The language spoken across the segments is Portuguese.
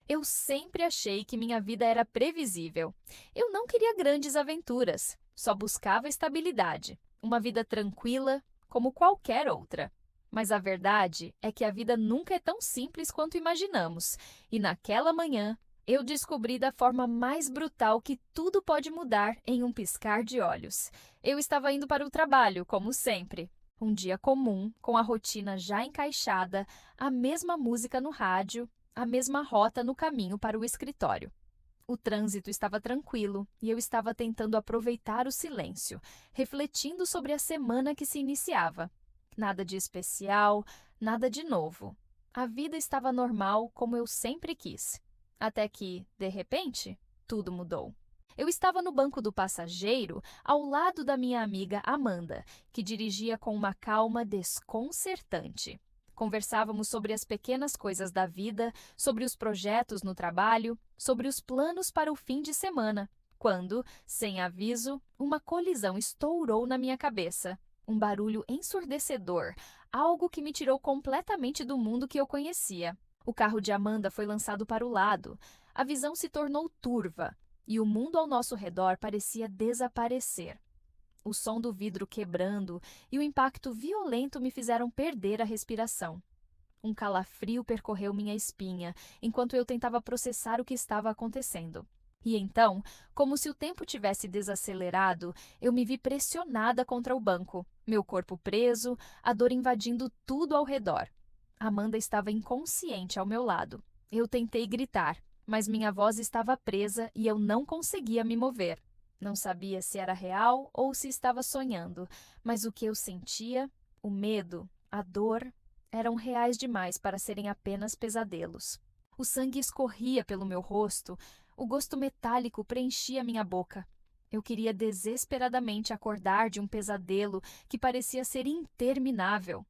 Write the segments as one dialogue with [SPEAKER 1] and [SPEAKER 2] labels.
[SPEAKER 1] Eu sempre achei que minha vida era previsível. Eu não queria grandes aventuras, só buscava estabilidade, uma vida tranquila, como qualquer outra. Mas a verdade é que a vida nunca é tão simples quanto imaginamos, e naquela manhã eu descobri da forma mais brutal que tudo pode mudar em um piscar de olhos. Eu estava indo para o trabalho, como sempre. Um dia comum, com a rotina já encaixada, a mesma música no rádio, a mesma rota no caminho para o escritório. O trânsito estava tranquilo e eu estava tentando aproveitar o silêncio, refletindo sobre a semana que se iniciava. Nada de especial, nada de novo. A vida estava normal como eu sempre quis. Até que, de repente, tudo mudou. Eu estava no banco do passageiro, ao lado da minha amiga Amanda, que dirigia com uma calma desconcertante. Conversávamos sobre as pequenas coisas da vida, sobre os projetos no trabalho, sobre os planos para o fim de semana, quando, sem aviso, uma colisão estourou na minha cabeça. Um barulho ensurdecedor, algo que me tirou completamente do mundo que eu conhecia. O carro de Amanda foi lançado para o lado. A visão se tornou turva e o mundo ao nosso redor parecia desaparecer. O som do vidro quebrando e o impacto violento me fizeram perder a respiração. Um calafrio percorreu minha espinha enquanto eu tentava processar o que estava acontecendo. E então, como se o tempo tivesse desacelerado, eu me vi pressionada contra o banco, meu corpo preso, a dor invadindo tudo ao redor. Amanda estava inconsciente ao meu lado. Eu tentei gritar, mas minha voz estava presa e eu não conseguia me mover. Não sabia se era real ou se estava sonhando, mas o que eu sentia, o medo, a dor, eram reais demais para serem apenas pesadelos. O sangue escorria pelo meu rosto, o gosto metálico preenchia minha boca. Eu queria desesperadamente acordar de um pesadelo que parecia ser interminável.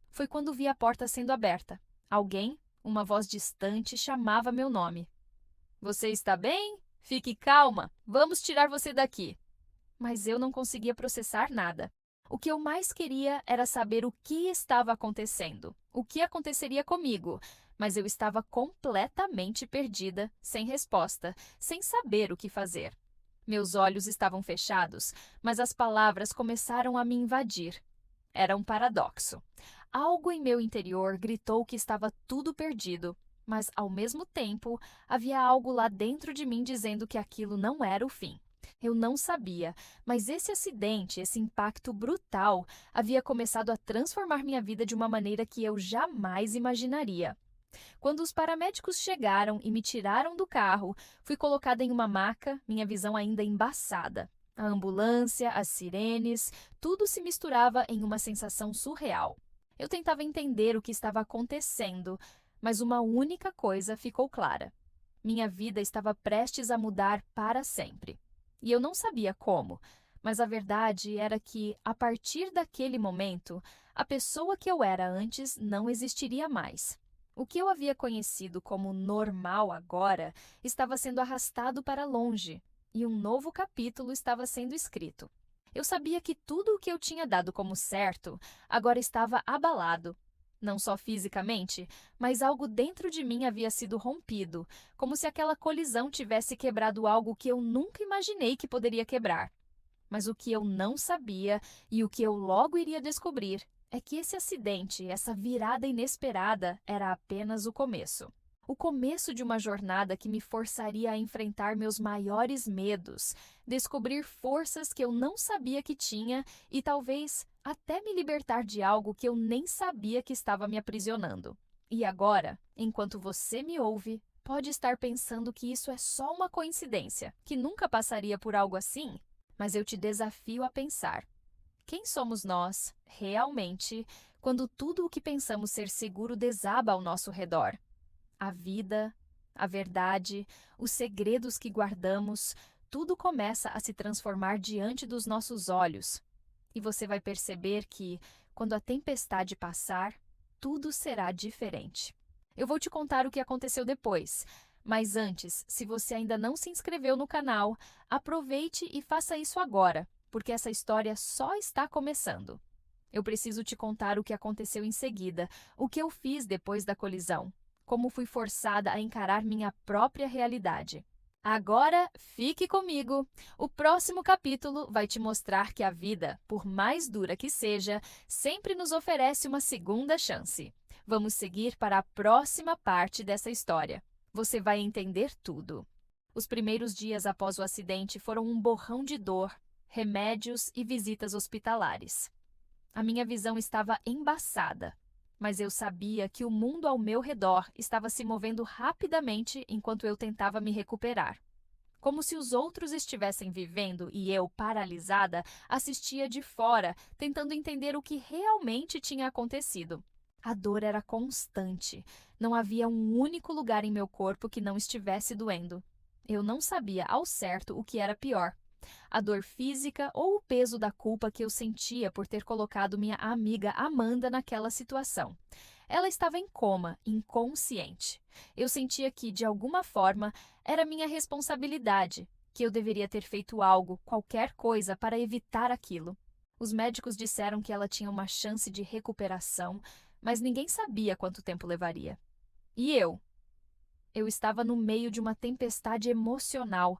[SPEAKER 1] Foi quando vi a porta sendo aberta. Alguém, uma voz distante, chamava meu nome. Você está bem? Fique calma, vamos tirar você daqui. Mas eu não conseguia processar nada. O que eu mais queria era saber o que estava acontecendo, o que aconteceria comigo, mas eu estava completamente perdida, sem resposta, sem saber o que fazer. Meus olhos estavam fechados, mas as palavras começaram a me invadir. Era um paradoxo. Algo em meu interior gritou que estava tudo perdido, mas, ao mesmo tempo, havia algo lá dentro de mim dizendo que aquilo não era o fim. Eu não sabia, mas esse acidente, esse impacto brutal, havia começado a transformar minha vida de uma maneira que eu jamais imaginaria. Quando os paramédicos chegaram e me tiraram do carro, fui colocada em uma maca, minha visão ainda embaçada. A ambulância, as sirenes, tudo se misturava em uma sensação surreal. Eu tentava entender o que estava acontecendo, mas uma única coisa ficou clara. Minha vida estava prestes a mudar para sempre. E eu não sabia como, mas a verdade era que, a partir daquele momento, a pessoa que eu era antes não existiria mais. O que eu havia conhecido como normal agora estava sendo arrastado para longe, e um novo capítulo estava sendo escrito. Eu sabia que tudo o que eu tinha dado como certo agora estava abalado. Não só fisicamente, mas algo dentro de mim havia sido rompido, como se aquela colisão tivesse quebrado algo que eu nunca imaginei que poderia quebrar. Mas o que eu não sabia e o que eu logo iria descobrir é que esse acidente, essa virada inesperada, era apenas o começo. O começo de uma jornada que me forçaria a enfrentar meus maiores medos, descobrir forças que eu não sabia que tinha e talvez até me libertar de algo que eu nem sabia que estava me aprisionando. E agora, enquanto você me ouve, pode estar pensando que isso é só uma coincidência, que nunca passaria por algo assim, mas eu te desafio a pensar. Quem somos nós, realmente, quando tudo o que pensamos ser seguro desaba ao nosso redor? A vida, a verdade, os segredos que guardamos, tudo começa a se transformar diante dos nossos olhos. E você vai perceber que, quando a tempestade passar, tudo será diferente. Eu vou te contar o que aconteceu depois, mas antes, se você ainda não se inscreveu no canal, aproveite e faça isso agora, porque essa história só está começando. Eu preciso te contar o que aconteceu em seguida, o que eu fiz depois da colisão. como fui forçada a encarar minha própria realidade. Agora, fique comigo! O próximo capítulo vai te mostrar que a vida, por mais dura que seja, sempre nos oferece uma segunda chance. Vamos seguir para a próxima parte dessa história. Você vai entender tudo. Os primeiros dias após o acidente foram um borrão de dor, remédios e visitas hospitalares. A minha visão estava embaçada, mas eu sabia que o mundo ao meu redor estava se movendo rapidamente enquanto eu tentava me recuperar. Como se os outros estivessem vivendo e eu, paralisada, assistia de fora, tentando entender o que realmente tinha acontecido. A dor era constante. Não havia um único lugar em meu corpo que não estivesse doendo. Eu não sabia ao certo o que era pior: a dor física ou o peso da culpa que eu sentia por ter colocado minha amiga Amanda naquela situação. Ela estava em coma, inconsciente. Eu sentia que, de alguma forma, era minha responsabilidade, que eu deveria ter feito algo, qualquer coisa, para evitar aquilo. Os médicos disseram que ela tinha uma chance de recuperação, mas ninguém sabia quanto tempo levaria. E eu? Eu estava no meio de uma tempestade emocional.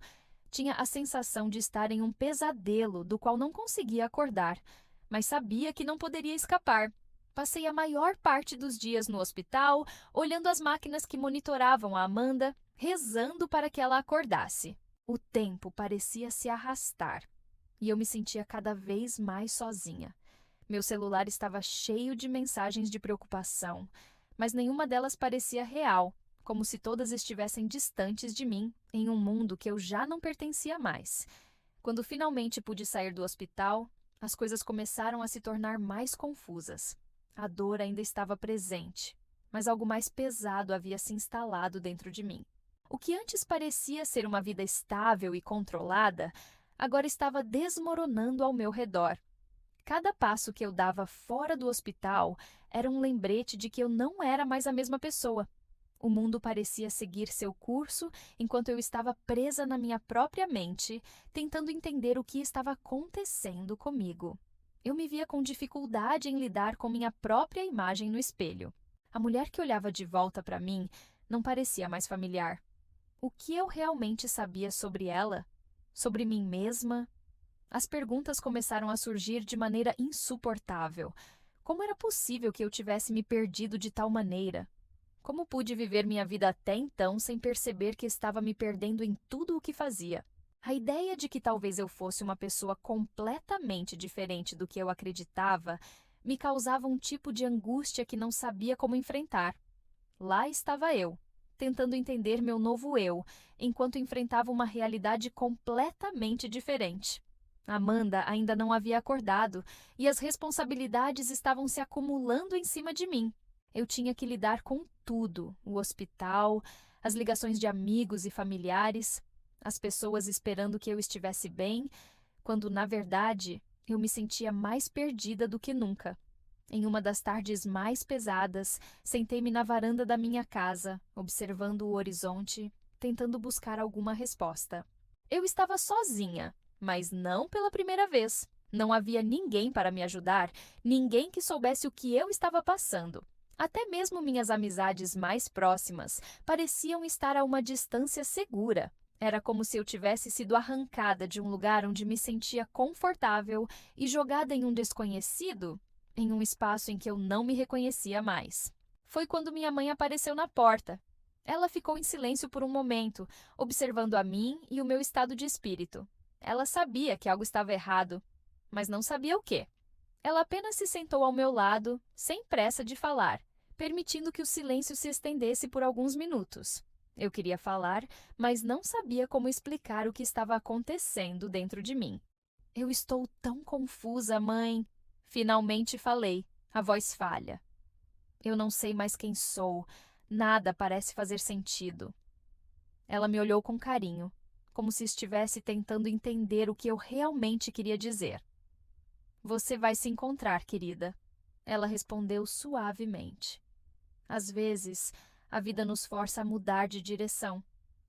[SPEAKER 1] Tinha a sensação de estar em um pesadelo do qual não conseguia acordar, mas sabia que não poderia escapar. Passei a maior parte dos dias no hospital, olhando as máquinas que monitoravam a Amanda, rezando para que ela acordasse. O tempo parecia se arrastar e eu me sentia cada vez mais sozinha. Meu celular estava cheio de mensagens de preocupação, mas nenhuma delas parecia real, como se todas estivessem distantes de mim, em um mundo que eu já não pertencia mais. Quando finalmente pude sair do hospital, as coisas começaram a se tornar mais confusas. A dor ainda estava presente, mas algo mais pesado havia se instalado dentro de mim. O que antes parecia ser uma vida estável e controlada, agora estava desmoronando ao meu redor. Cada passo que eu dava fora do hospital era um lembrete de que eu não era mais a mesma pessoa. O mundo parecia seguir seu curso enquanto eu estava presa na minha própria mente, tentando entender o que estava acontecendo comigo. Eu me via com dificuldade em lidar com minha própria imagem no espelho. A mulher que olhava de volta para mim não parecia mais familiar. O que eu realmente sabia sobre ela? Sobre mim mesma? As perguntas começaram a surgir de maneira insuportável. Como era possível que eu tivesse me perdido de tal maneira? Como pude viver minha vida até então sem perceber que estava me perdendo em tudo o que fazia? A ideia de que talvez eu fosse uma pessoa completamente diferente do que eu acreditava me causava um tipo de angústia que não sabia como enfrentar. Lá estava eu, tentando entender meu novo eu, enquanto enfrentava uma realidade completamente diferente. Amanda ainda não havia acordado e as responsabilidades estavam se acumulando em cima de mim. Eu tinha que lidar com tudo: o hospital, as ligações de amigos e familiares, as pessoas esperando que eu estivesse bem, quando, na verdade, eu me sentia mais perdida do que nunca. Em uma das tardes mais pesadas, sentei-me na varanda da minha casa, observando o horizonte, tentando buscar alguma resposta. Eu estava sozinha, mas não pela primeira vez. Não havia ninguém para me ajudar, ninguém que soubesse o que eu estava passando. Até mesmo minhas amizades mais próximas pareciam estar a uma distância segura. Era como se eu tivesse sido arrancada de um lugar onde me sentia confortável e jogada em um desconhecido, em um espaço em que eu não me reconhecia mais. Foi quando minha mãe apareceu na porta. Ela ficou em silêncio por um momento, observando a mim e o meu estado de espírito. Ela sabia que algo estava errado, mas não sabia o quê. Ela apenas se sentou ao meu lado, sem pressa de falar, permitindo que o silêncio se estendesse por alguns minutos. Eu queria falar, mas não sabia como explicar o que estava acontecendo dentro de mim. Eu estou tão confusa, mãe. Finalmente falei, a voz falha. Eu não sei mais quem sou. Nada parece fazer sentido. Ela me olhou com carinho, como se estivesse tentando entender o que eu realmente queria dizer. Você vai se encontrar, querida. Ela respondeu suavemente. Às vezes, a vida nos força a mudar de direção.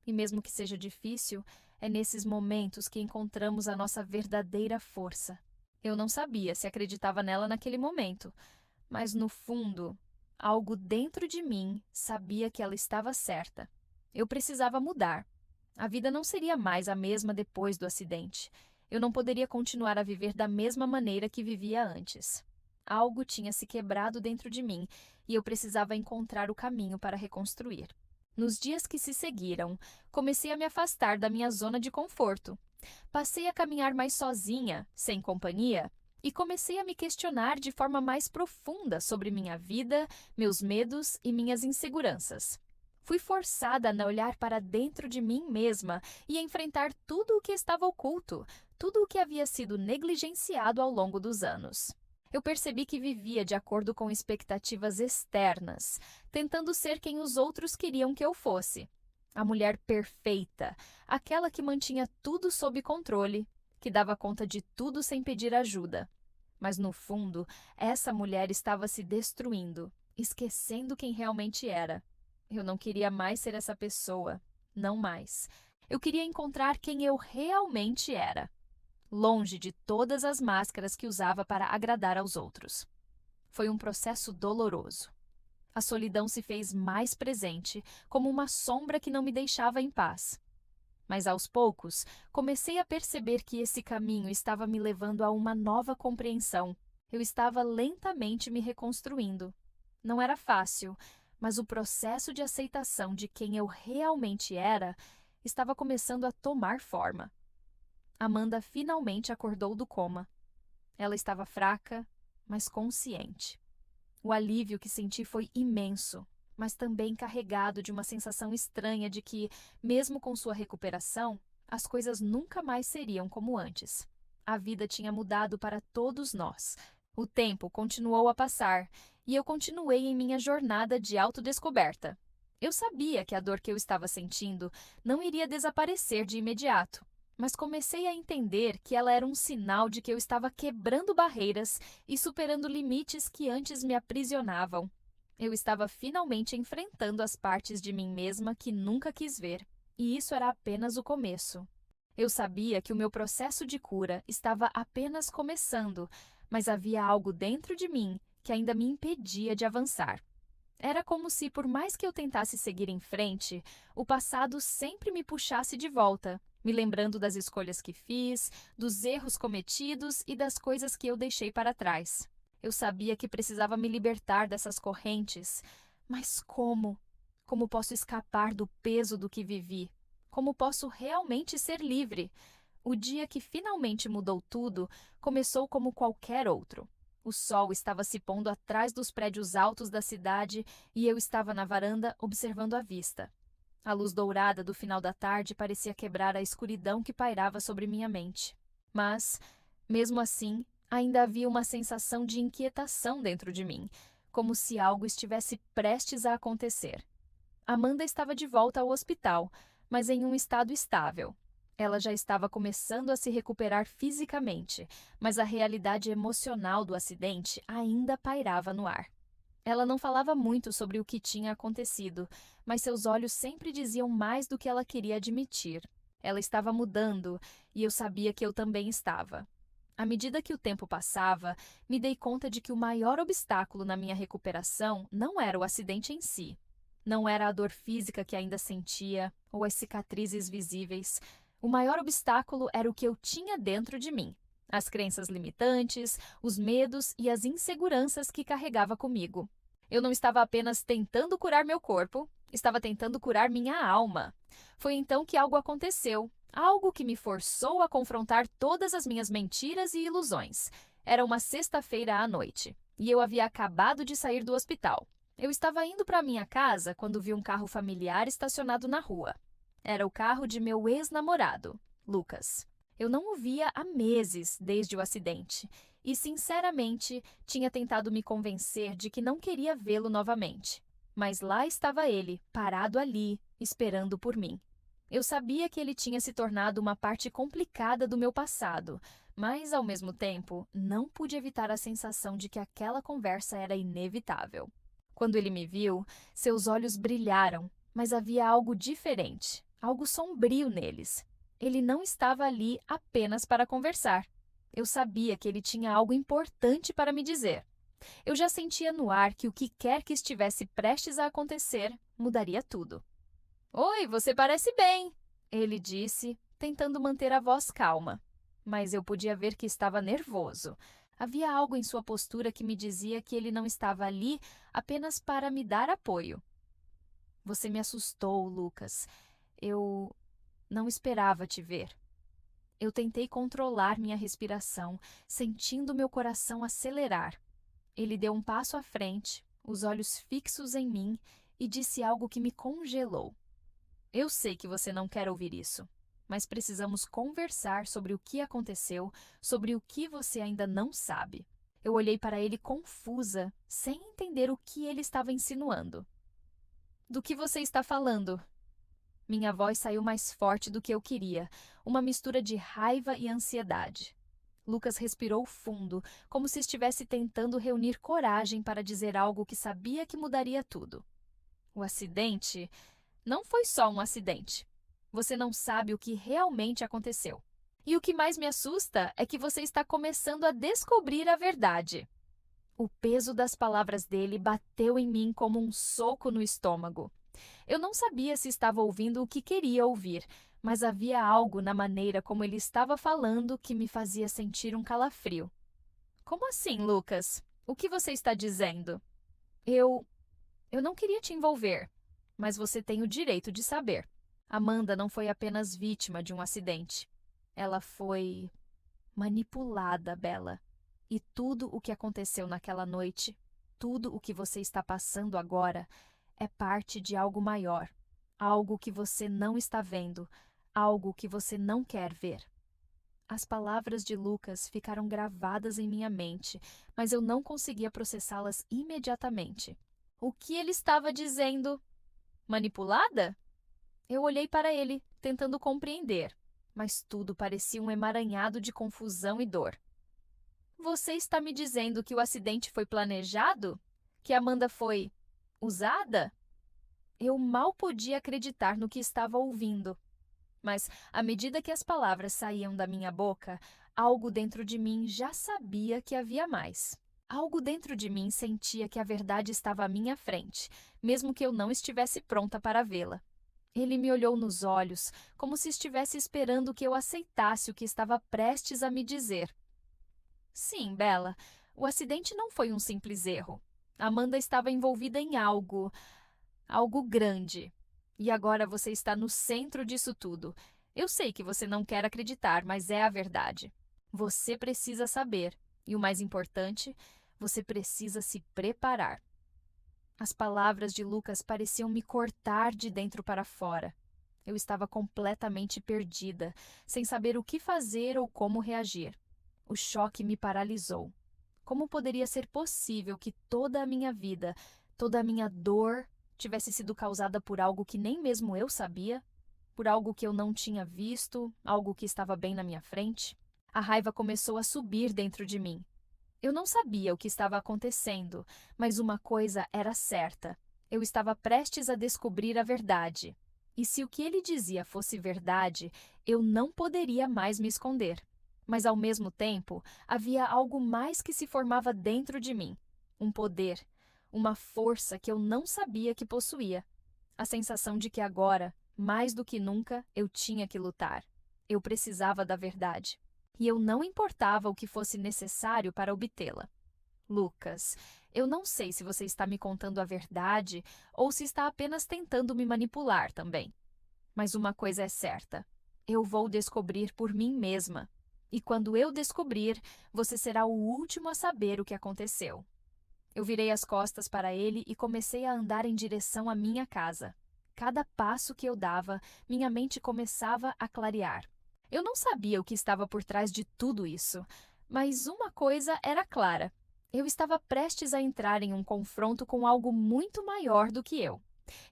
[SPEAKER 1] E mesmo que seja difícil, é nesses momentos que encontramos a nossa verdadeira força. Eu não sabia se acreditava nela naquele momento, mas no fundo, Algo dentro de mim sabia que ela estava certa. Eu precisava mudar. A vida não seria mais a mesma depois do acidente. Eu não poderia continuar a viver da mesma maneira que vivia antes. Algo tinha se quebrado dentro de mim e eu precisava encontrar o caminho para reconstruir. Nos dias que se seguiram, comecei a me afastar da minha zona de conforto. Passei a caminhar mais sozinha, sem companhia, e comecei a me questionar de forma mais profunda sobre minha vida, meus medos e minhas inseguranças. Fui forçada a olhar para dentro de mim mesma e a enfrentar tudo o que estava oculto, tudo o que havia sido negligenciado ao longo dos anos. Eu percebi que vivia de acordo com expectativas externas, tentando ser quem os outros queriam que eu fosse. A mulher perfeita, aquela que mantinha tudo sob controle, que dava conta de tudo sem pedir ajuda. Mas no fundo, essa mulher estava se destruindo, esquecendo quem realmente era. Eu não queria mais ser essa pessoa, não mais. Eu queria encontrar quem eu realmente era, longe de todas as máscaras que usava para agradar aos outros. Foi um processo doloroso. A solidão se fez mais presente, como uma sombra que não me deixava em paz. Mas aos poucos, comecei a perceber que esse caminho estava me levando a uma nova compreensão. Eu estava lentamente me reconstruindo. Não era fácil, mas o processo de aceitação de quem eu realmente era estava começando a tomar forma. Amanda finalmente acordou do coma. Ela estava fraca, mas consciente. O alívio que senti foi imenso, mas também carregado de uma sensação estranha de que, mesmo com sua recuperação, as coisas nunca mais seriam como antes. A vida tinha mudado para todos nós. O tempo continuou a passar e eu continuei em minha jornada de autodescoberta. Eu sabia que a dor que eu estava sentindo não iria desaparecer de imediato, mas comecei a entender que ela era um sinal de que eu estava quebrando barreiras e superando limites que antes me aprisionavam. Eu estava finalmente enfrentando as partes de mim mesma que nunca quis ver, e isso era apenas o começo. Eu sabia que o meu processo de cura estava apenas começando, mas havia algo dentro de mim que ainda me impedia de avançar. Era como se, por mais que eu tentasse seguir em frente, o passado sempre me puxasse de volta, me lembrando das escolhas que fiz, dos erros cometidos e das coisas que eu deixei para trás. Eu sabia que precisava me libertar dessas correntes, mas como? Como posso escapar do peso do que vivi? Como posso realmente ser livre? O dia que finalmente mudou tudo começou como qualquer outro. O sol estava se pondo atrás dos prédios altos da cidade e eu estava na varanda observando a vista. A luz dourada do final da tarde parecia quebrar a escuridão que pairava sobre minha mente. Mas, mesmo assim, ainda havia uma sensação de inquietação dentro de mim, como se algo estivesse prestes a acontecer. Amanda estava de volta ao hospital, mas em um estado estável. Ela já estava começando a se recuperar fisicamente, mas a realidade emocional do acidente ainda pairava no ar. Ela não falava muito sobre o que tinha acontecido, mas seus olhos sempre diziam mais do que ela queria admitir. Ela estava mudando, e eu sabia que eu também estava. À medida que o tempo passava, me dei conta de que o maior obstáculo na minha recuperação não era o acidente em si. Não era a dor física que ainda sentia, ou as cicatrizes visíveis. O maior obstáculo era o que eu tinha dentro de mim. As crenças limitantes, os medos e as inseguranças que carregava comigo. Eu não estava apenas tentando curar meu corpo, estava tentando curar minha alma. Foi então que algo aconteceu, algo que me forçou a confrontar todas as minhas mentiras e ilusões. Era uma sexta-feira à noite, e eu havia acabado de sair do hospital. Eu estava indo para minha casa quando vi um carro familiar estacionado na rua. Era o carro de meu ex-namorado, Lucas. Eu não o via há meses desde o acidente e, sinceramente, tinha tentado me convencer de que não queria vê-lo novamente. Mas lá estava ele, parado ali, esperando por mim. Eu sabia que ele tinha se tornado uma parte complicada do meu passado, mas, ao mesmo tempo, não pude evitar a sensação de que aquela conversa era inevitável. Quando ele me viu, seus olhos brilharam, mas havia algo diferente, algo sombrio neles. Ele não estava ali apenas para conversar. Eu sabia que ele tinha algo importante para me dizer. Eu já sentia no ar que o que quer que estivesse prestes a acontecer mudaria tudo. Oi, você parece bem, ele disse, tentando manter a voz calma. Mas eu podia ver que estava nervoso. Havia algo em sua postura que me dizia que ele não estava ali apenas para me dar apoio. Você me assustou, Lucas. Eu não esperava te ver. Eu tentei controlar minha respiração, sentindo meu coração acelerar. Ele deu um passo à frente, os olhos fixos em mim, e disse algo que me congelou. Eu sei que você não quer ouvir isso, mas precisamos conversar sobre o que aconteceu, sobre o que você ainda não sabe. Eu olhei para ele confusa, sem entender o que ele estava insinuando. Do que você está falando? Minha voz saiu mais forte do que eu queria, uma mistura de raiva e ansiedade. Lucas respirou fundo, como se estivesse tentando reunir coragem para dizer algo que sabia que mudaria tudo. O acidente não foi só um acidente. Você não sabe o que realmente aconteceu. E o que mais me assusta é que você está começando a descobrir a verdade. O peso das palavras dele bateu em mim como um soco no estômago. Eu não sabia se estava ouvindo o que queria ouvir, mas havia algo na maneira como ele estava falando que me fazia sentir um calafrio. Como assim, Lucas? O que você está dizendo? Eu não queria te envolver, mas você tem o direito de saber. Amanda não foi apenas vítima de um acidente. Ela foi manipulada, Bella. E tudo o que aconteceu naquela noite, tudo o que você está passando agora, é parte de algo maior, algo que você não está vendo, algo que você não quer ver. As palavras de Lucas ficaram gravadas em minha mente, mas eu não conseguia processá-las imediatamente. O que ele estava dizendo? Manipulada? Eu olhei para ele, tentando compreender, mas tudo parecia um emaranhado de confusão e dor. Você está me dizendo que o acidente foi planejado? Que Amanda foi usada? Eu mal podia acreditar no que estava ouvindo. Mas, à medida que as palavras saíam da minha boca, algo dentro de mim já sabia que havia mais. Algo dentro de mim sentia que a verdade estava à minha frente, mesmo que eu não estivesse pronta para vê-la. Ele me olhou nos olhos, como se estivesse esperando que eu aceitasse o que estava prestes a me dizer. Sim, Bella, o acidente não foi um simples erro. Amanda estava envolvida em algo grande. E agora você está no centro disso tudo. Eu sei que você não quer acreditar, mas é a verdade. Você precisa saber. E o mais importante, você precisa se preparar. As palavras de Lucas pareciam me cortar de dentro para fora. Eu estava completamente perdida, sem saber o que fazer ou como reagir. O choque me paralisou. Como poderia ser possível que toda a minha vida, toda a minha dor, tivesse sido causada por algo que nem mesmo eu sabia? Por algo que eu não tinha visto, algo que estava bem na minha frente? A raiva começou a subir dentro de mim. Eu não sabia o que estava acontecendo, mas uma coisa era certa. Eu estava prestes a descobrir a verdade. E se o que ele dizia fosse verdade, eu não poderia mais me esconder. Mas, ao mesmo tempo, havia algo mais que se formava dentro de mim. Um poder, uma força que eu não sabia que possuía. A sensação de que agora, mais do que nunca, eu tinha que lutar. Eu precisava da verdade. E eu não importava o que fosse necessário para obtê-la. Lucas, eu não sei se você está me contando a verdade ou se está apenas tentando me manipular também. Mas uma coisa é certa. Eu vou descobrir por mim mesma. E quando eu descobrir, você será o último a saber o que aconteceu. Eu virei as costas para ele e comecei a andar em direção à minha casa. Cada passo que eu dava, minha mente começava a clarear. Eu não sabia o que estava por trás de tudo isso, mas uma coisa era clara. Eu estava prestes a entrar em um confronto com algo muito maior do que eu.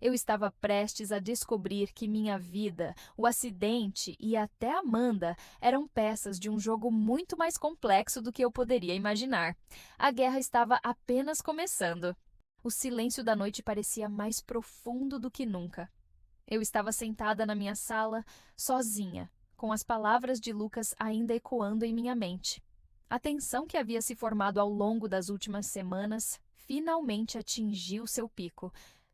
[SPEAKER 1] Eu estava prestes a descobrir que minha vida, o acidente e até Amanda eram peças de um jogo muito mais complexo do que eu poderia imaginar. A guerra estava apenas começando. O silêncio da noite parecia mais profundo do que nunca. Eu estava sentada na minha sala, sozinha, com as palavras de Lucas ainda ecoando em minha mente. A tensão que havia se formado ao longo das últimas semanas finalmente atingiu seu pico.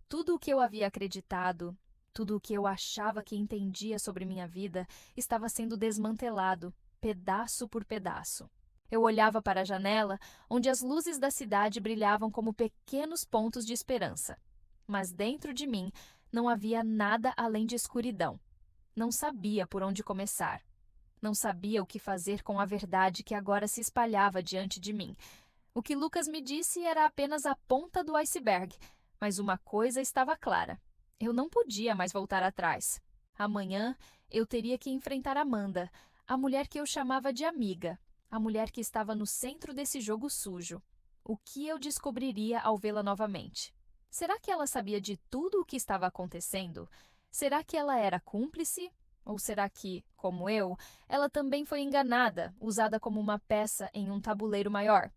[SPEAKER 1] Tudo o que eu havia acreditado, tudo o que eu achava que entendia sobre minha vida, estava sendo desmantelado, pedaço por pedaço. Eu olhava para a janela, onde as luzes da cidade brilhavam como pequenos pontos de esperança. Mas dentro de mim não havia nada além de escuridão. Não sabia por onde começar. Não sabia o que fazer com a verdade que agora se espalhava diante de mim. O que Lucas me disse era apenas a ponta do iceberg, mas uma coisa estava clara. Eu não podia mais voltar atrás. Amanhã eu teria que enfrentar Amanda, a mulher que eu chamava de amiga, a mulher que estava no centro desse jogo sujo. O que eu descobriria ao vê-la novamente? Será que ela sabia de tudo o que estava acontecendo? Será que ela era cúmplice? Ou será que, como eu, ela também foi enganada, usada como uma peça em um tabuleiro maior?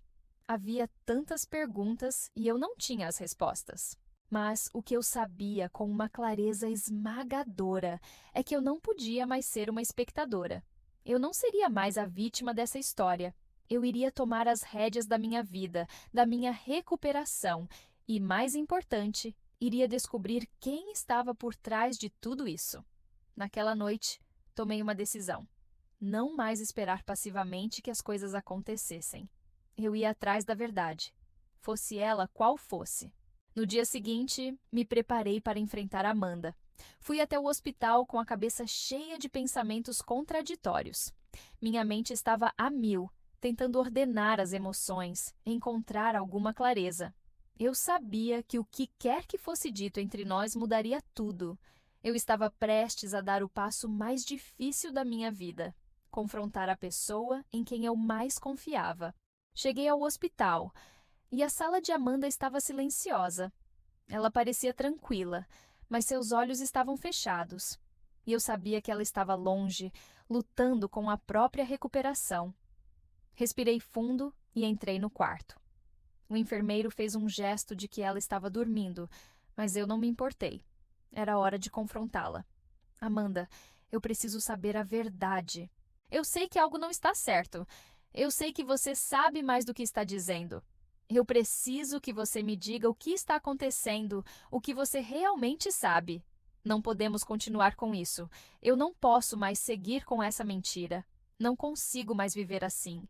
[SPEAKER 1] Havia tantas perguntas e eu não tinha as respostas. Mas o que eu sabia com uma clareza esmagadora é que eu não podia mais ser uma espectadora. Eu não seria mais a vítima dessa história. Eu iria tomar as rédeas da minha vida, da minha recuperação e, mais importante, iria descobrir quem estava por trás de tudo isso. Naquela noite, tomei uma decisão. Não mais esperar passivamente que as coisas acontecessem. Eu ia atrás da verdade, fosse ela qual fosse. No dia seguinte, me preparei para enfrentar Amanda. Fui até o hospital com a cabeça cheia de pensamentos contraditórios. Minha mente estava a mil, tentando ordenar as emoções, encontrar alguma clareza. Eu sabia que o que quer que fosse dito entre nós mudaria tudo. Eu estava prestes a dar o passo mais difícil da minha vida, confrontar a pessoa em quem eu mais confiava. Cheguei ao hospital e a sala de Amanda estava silenciosa. Ela parecia tranquila, mas seus olhos estavam fechados. E eu sabia que ela estava longe, lutando com a própria recuperação. Respirei fundo e entrei no quarto. O enfermeiro fez um gesto de que ela estava dormindo, mas eu não me importei. Era hora de confrontá-la. Amanda, eu preciso saber a verdade. Eu sei que algo não está certo. Eu sei que você sabe mais do que está dizendo. Eu preciso que você me diga o que está acontecendo, o que você realmente sabe. Não podemos continuar com isso. Eu não posso mais seguir com essa mentira. Não consigo mais viver assim.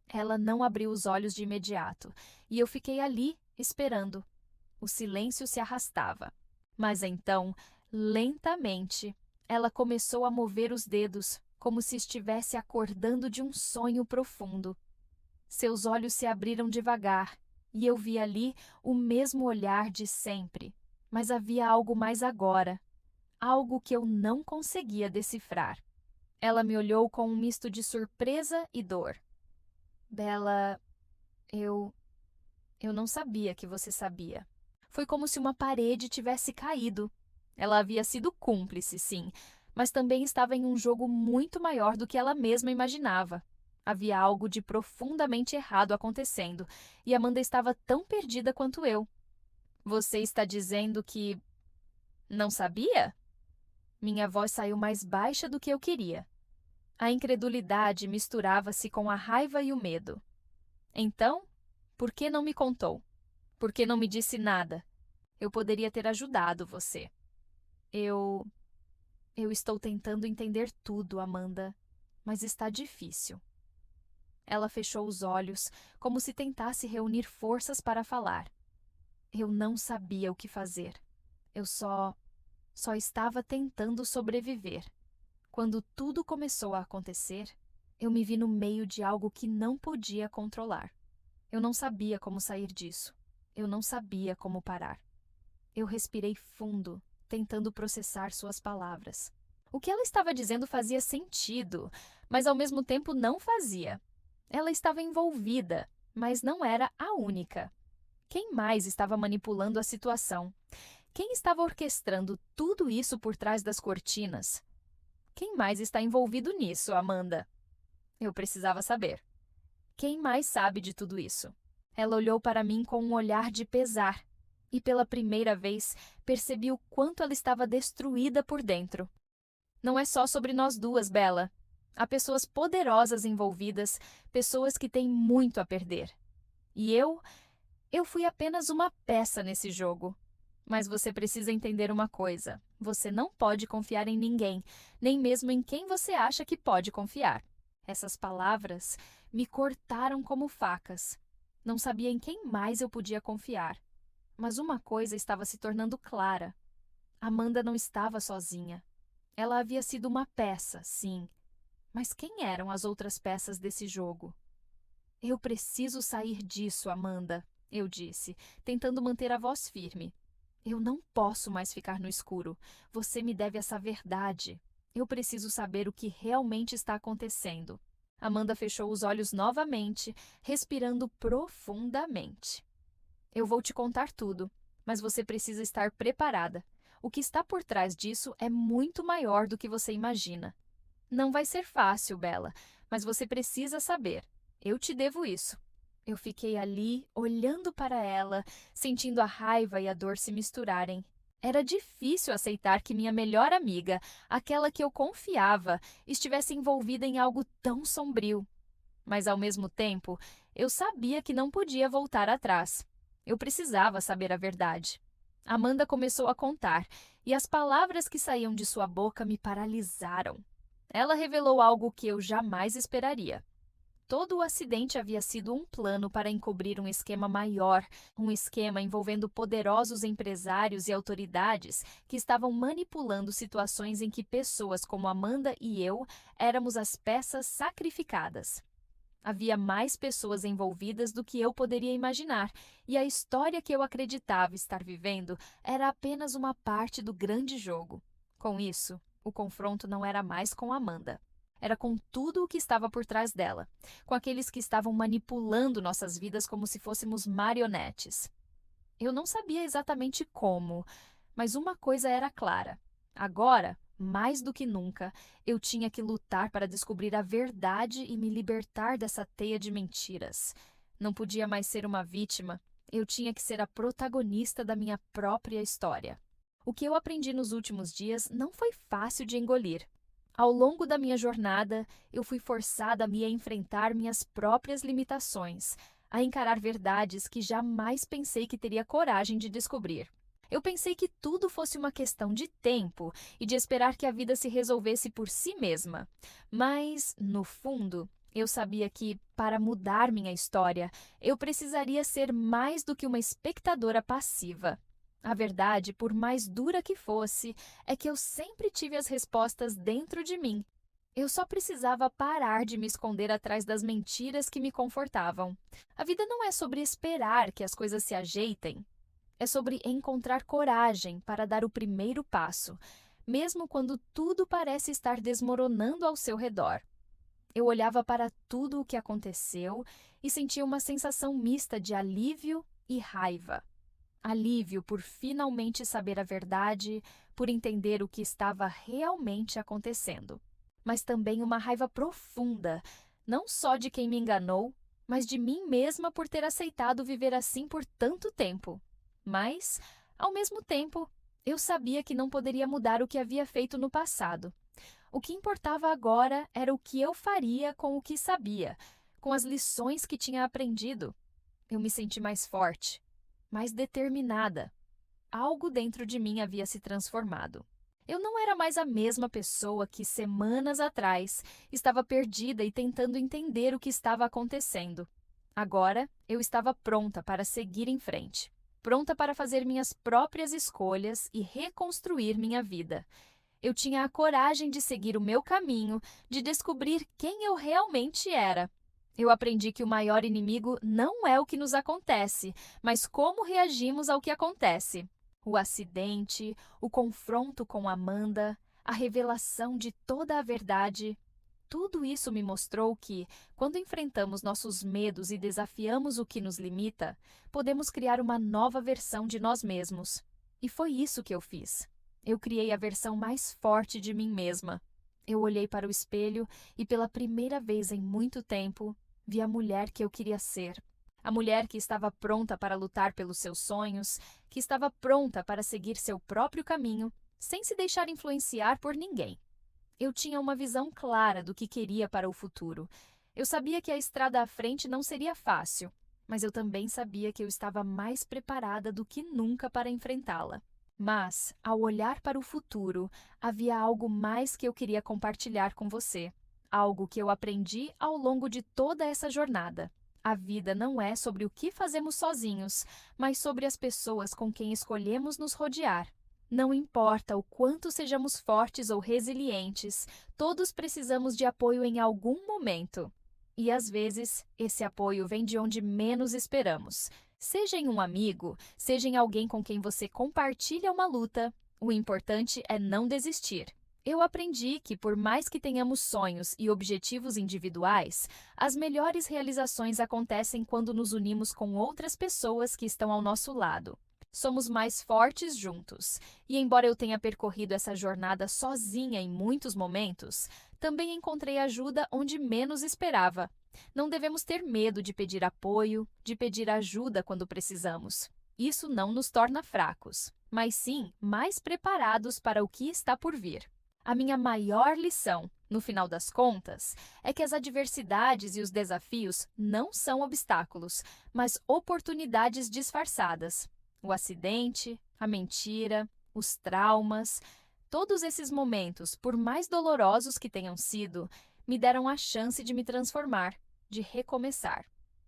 [SPEAKER 1] Ela não abriu os olhos de imediato, e eu fiquei ali, esperando. O silêncio se arrastava. Mas então, lentamente, ela começou a mover os dedos, como se estivesse acordando de um sonho profundo. Seus olhos se abriram devagar, e eu vi ali o mesmo olhar de sempre. Mas havia algo mais agora, algo que eu não conseguia decifrar. Ela me olhou com um misto de surpresa e dor. Bella, eu não sabia que você sabia. Foi como se uma parede tivesse caído. Ela havia sido cúmplice, sim, mas também estava em um jogo muito maior do que ela mesma imaginava. Havia algo de profundamente errado acontecendo, e Amanda estava tão perdida quanto eu. Você está dizendo que não sabia? Minha voz saiu mais baixa do que eu queria. A incredulidade misturava-se com a raiva e o medo. Então, por que não me contou? Por que não me disse nada? Eu poderia ter ajudado você. Eu estou tentando entender tudo, Amanda, mas está difícil. Ela fechou os olhos, como se tentasse reunir forças para falar. Eu não sabia o que fazer. Eu só estava tentando sobreviver. Quando tudo começou a acontecer, eu me vi no meio de algo que não podia controlar. Eu não sabia como sair disso. Eu não sabia como parar. Eu respirei fundo, tentando processar suas palavras. O que ela estava dizendo fazia sentido, mas ao mesmo tempo não fazia. Ela estava envolvida, mas não era a única. Quem mais estava manipulando a situação? Quem estava orquestrando tudo isso por trás das cortinas? Quem mais está envolvido nisso, Amanda? Eu precisava saber. Quem mais sabe de tudo isso? Ela olhou para mim com um olhar de pesar, e pela primeira vez percebi o quanto ela estava destruída por dentro. Não é só sobre nós duas, Bella. Há pessoas poderosas envolvidas, pessoas que têm muito a perder. E eu fui apenas uma peça nesse jogo. Mas você precisa entender uma coisa: você não pode confiar em ninguém, nem mesmo em quem você acha que pode confiar. Essas palavras me cortaram como facas. Não sabia em quem mais eu podia confiar. Mas uma coisa estava se tornando clara: Amanda não estava sozinha. Ela havia sido uma peça, sim. Mas quem eram as outras peças desse jogo? Eu preciso sair disso, Amanda, eu disse, tentando manter a voz firme. Eu não posso mais ficar no escuro. Você me deve essa verdade. Eu preciso saber o que realmente está acontecendo. Amanda fechou os olhos novamente, respirando profundamente. Eu vou te contar tudo, mas você precisa estar preparada. O que está por trás disso é muito maior do que você imagina. Não vai ser fácil, Bella, mas você precisa saber. Eu te devo isso. Eu fiquei ali, olhando para ela, sentindo a raiva e a dor se misturarem. Era difícil aceitar que minha melhor amiga, aquela que eu confiava, estivesse envolvida em algo tão sombrio. Mas, ao mesmo tempo, eu sabia que não podia voltar atrás. Eu precisava saber a verdade. Amanda começou a contar, e as palavras que saíam de sua boca me paralisaram. Ela revelou algo que eu jamais esperaria. Todo o acidente havia sido um plano para encobrir um esquema maior, um esquema envolvendo poderosos empresários e autoridades que estavam manipulando situações em que pessoas como Amanda e eu éramos as peças sacrificadas. Havia mais pessoas envolvidas do que eu poderia imaginar, e a história que eu acreditava estar vivendo era apenas uma parte do grande jogo. Com isso, o confronto não era mais com Amanda. Era com tudo o que estava por trás dela, com aqueles que estavam manipulando nossas vidas como se fôssemos marionetes. Eu não sabia exatamente como, mas uma coisa era clara. Agora, mais do que nunca, eu tinha que lutar para descobrir a verdade e me libertar dessa teia de mentiras. Não podia mais ser uma vítima, eu tinha que ser a protagonista da minha própria história. O que eu aprendi nos últimos dias não foi fácil de engolir. Ao longo da minha jornada, eu fui forçada a me enfrentar minhas próprias limitações, a encarar verdades que jamais pensei que teria coragem de descobrir. Eu pensei que tudo fosse uma questão de tempo e de esperar que a vida se resolvesse por si mesma. Mas, no fundo, eu sabia que, para mudar minha história, eu precisaria ser mais do que uma espectadora passiva. A verdade, por mais dura que fosse, é que eu sempre tive as respostas dentro de mim. Eu só precisava parar de me esconder atrás das mentiras que me confortavam. A vida não é sobre esperar que as coisas se ajeitem. É sobre encontrar coragem para dar o primeiro passo, mesmo quando tudo parece estar desmoronando ao seu redor. Eu olhava para tudo o que aconteceu e sentia uma sensação mista de alívio e raiva. Alívio por finalmente saber a verdade, por entender o que estava realmente acontecendo. Mas também uma raiva profunda, não só de quem me enganou, mas de mim mesma por ter aceitado viver assim por tanto tempo. Mas, ao mesmo tempo, eu sabia que não poderia mudar o que havia feito no passado. O que importava agora era o que eu faria com o que sabia, com as lições que tinha aprendido. Eu me senti mais forte, mais determinada. Algo dentro de mim havia se transformado. Eu não era mais a mesma pessoa que, semanas atrás, estava perdida e tentando entender o que estava acontecendo. Agora, eu estava pronta para seguir em frente. Pronta para fazer minhas próprias escolhas e reconstruir minha vida. Eu tinha a coragem de seguir o meu caminho, de descobrir quem eu realmente era. Eu aprendi que o maior inimigo não é o que nos acontece, mas como reagimos ao que acontece. O acidente, o confronto com Amanda, a revelação de toda a verdade. Tudo isso me mostrou que, quando enfrentamos nossos medos e desafiamos o que nos limita, podemos criar uma nova versão de nós mesmos. E foi isso que eu fiz. Eu criei a versão mais forte de mim mesma. Eu olhei para o espelho e, pela primeira vez em muito tempo, vi a mulher que eu queria ser. A mulher que estava pronta para lutar pelos seus sonhos, que estava pronta para seguir seu próprio caminho, sem se deixar influenciar por ninguém. Eu tinha uma visão clara do que queria para o futuro. Eu sabia que a estrada à frente não seria fácil, mas eu também sabia que eu estava mais preparada do que nunca para enfrentá-la. Mas, ao olhar para o futuro, havia algo mais que eu queria compartilhar com você. Algo que eu aprendi ao longo de toda essa jornada. A vida não é sobre o que fazemos sozinhos, mas sobre as pessoas com quem escolhemos nos rodear. Não importa o quanto sejamos fortes ou resilientes, todos precisamos de apoio em algum momento. E às vezes, esse apoio vem de onde menos esperamos. Seja em um amigo, seja em alguém com quem você compartilha uma luta, o importante é não desistir. Eu aprendi que, por mais que tenhamos sonhos e objetivos individuais, as melhores realizações acontecem quando nos unimos com outras pessoas que estão ao nosso lado. Somos mais fortes juntos, e embora eu tenha percorrido essa jornada sozinha em muitos momentos, também encontrei ajuda onde menos esperava. Não devemos ter medo de pedir apoio, de pedir ajuda quando precisamos. Isso não nos torna fracos, mas sim mais preparados para o que está por vir. A minha maior lição, no final das contas, é que as adversidades e os desafios não são obstáculos, mas oportunidades disfarçadas. O acidente, a mentira, os traumas, todos esses momentos, por mais dolorosos que tenham sido, me deram a chance de me transformar, de recomeçar.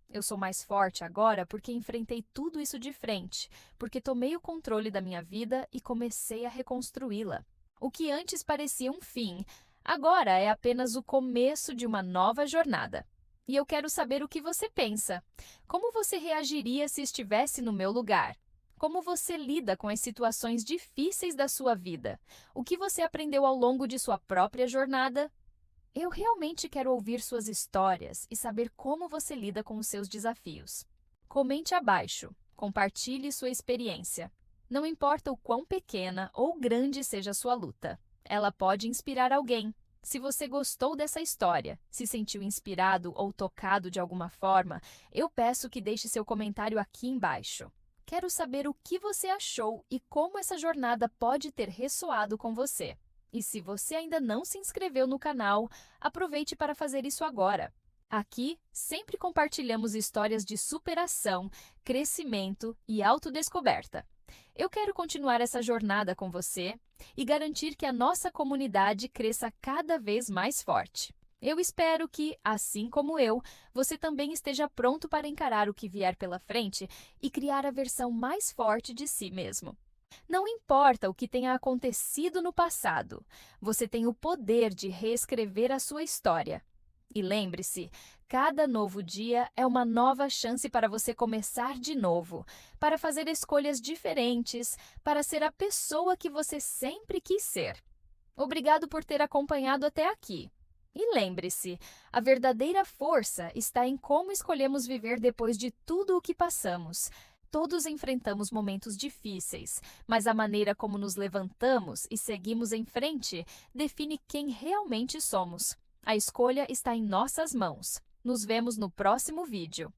[SPEAKER 1] Eu sou mais forte agora porque enfrentei tudo isso de frente, porque tomei o controle da minha vida e comecei a reconstruí-la. O que antes parecia um fim, agora é apenas o começo de uma nova jornada. E eu quero saber o que você pensa. Como você reagiria se estivesse no meu lugar? Como você lida com as situações difíceis da sua vida? O que você aprendeu ao longo de sua própria jornada? Eu realmente quero ouvir suas histórias e saber como você lida com os seus desafios. Comente abaixo, compartilhe sua experiência. Não importa o quão pequena ou grande seja a sua luta, ela pode inspirar alguém. Se você gostou dessa história, se sentiu inspirado ou tocado de alguma forma, eu peço que deixe seu comentário aqui embaixo. Quero saber o que você achou e como essa jornada pode ter ressoado com você. E se você ainda não se inscreveu no canal, aproveite para fazer isso agora. Aqui, sempre compartilhamos histórias de superação, crescimento e autodescoberta. Eu quero continuar essa jornada com você e garantir que a nossa comunidade cresça cada vez mais forte. Eu espero que, assim como eu, você também esteja pronto para encarar o que vier pela frente e criar a versão mais forte de si mesmo. Não importa o que tenha acontecido no passado, você tem o poder de reescrever a sua história. E lembre-se, cada novo dia é uma nova chance para você começar de novo, para fazer escolhas diferentes, para ser a pessoa que você sempre quis ser. Obrigado por ter acompanhado até aqui. E lembre-se, a verdadeira força está em como escolhemos viver depois de tudo o que passamos. Todos enfrentamos momentos difíceis, mas a maneira como nos levantamos e seguimos em frente define quem realmente somos. A escolha está em nossas mãos. Nos vemos no próximo vídeo.